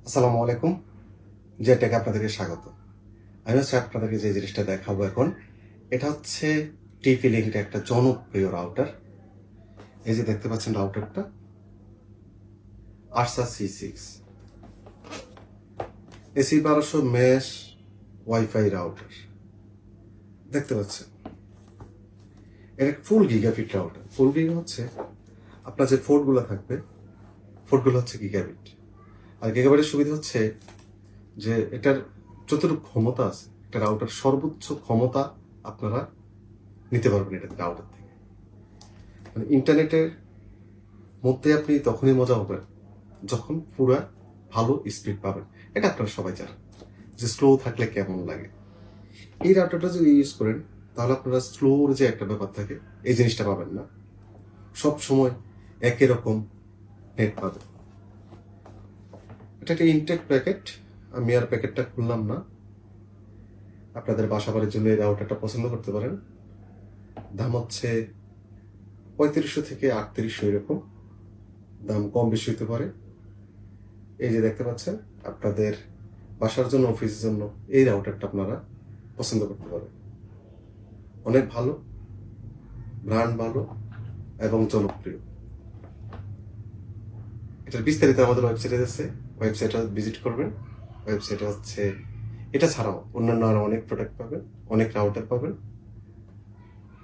আসসালামু আলাইকুম। জেটেক আপনাদেরকে স্বাগত। আমি হচ্ছে আপনাদেরকে যে জিনিসটা দেখাবো এখন, এটা হচ্ছে টিপি লিঙ্কের একটা জনপ্রিয় রাউটার। এই যে দেখতে পাচ্ছেন রাউটারটা Archer C6 AC 1200 mesh wifi router দেখতে পাচ্ছেন। এটা full gigabit router. Full giga হচ্ছে আপনার যে ফোর্টগুলো থাকবে, ফোর্টগুলো হচ্ছে গিগাবিট। আর গিগাবিটের সুবিধা হচ্ছে যে এটার যতটুকু ক্ষমতা আছে, একটা রাউটার সর্বোচ্চ ক্ষমতা আপনারা নিতে পারবেন এটা রাউটার থেকে। মানে ইন্টারনেটের মধ্যে আপনি তখনই মজা পাবেন যখন পুরা ভালো স্পিড পাবেন। এটা আপনারা সবাই জানেন যে স্লো থাকলে কেমন লাগে। এই রাউটারটা যদি ইউজ করেন তাহলে আপনারা স্লোর যে একটা ব্যাপার থাকে এই জিনিসটা পাবেন না। সব সময় একই রকম নেট পাবেন। এটা একটা ইনটেক প্যাকেট। আমি আর প্যাকেটটা খুললাম না। আপনাদের বাসা বাড়ির জন্য এই রাউটারটা পছন্দ করতে পারেন। দাম হচ্ছে 3500 থেকে 3800 এরকম। দাম কম বেশি হতে পারে। এই যে দেখতে পাচ্ছেন আপনাদের বাসার জন্য, অফিসের জন্য এই রাউটারটা আপনারা পছন্দ করতে পারেন। অনেক ভালো, ব্র্যান্ড ভালো এবং জনপ্রিয়। এটার বিস্তারিত আমাদের ওয়েবসাইটে আছে, ওয়েবসাইটে ভিজিট করবেন। ওয়েবসাইটে হচ্ছে এটা ছাড়াও অন্যান্য আরো অনেক প্রোডাক্ট পাবেন, অনেক রাউটার পাবেন।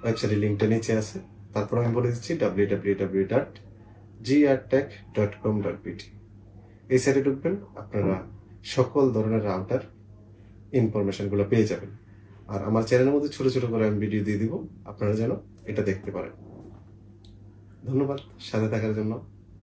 ওয়েবসাইটের লিঙ্কটা নিচে আছে। তারপর আমি বলে দিচ্ছি www.grtech.com.pt। এই সাইটে ঢুকবেন, আপনারা সকল ধরনের রাউটার ইনফরমেশনগুলো পেয়ে যাবেন। আর আমার চ্যানেলের মধ্যে ছোট ছোট করে আমি ভিডিও দিয়ে দিব, আপনারা যেন এটা দেখতে পারেন। ধন্যবাদ সাথে থাকার জন্য।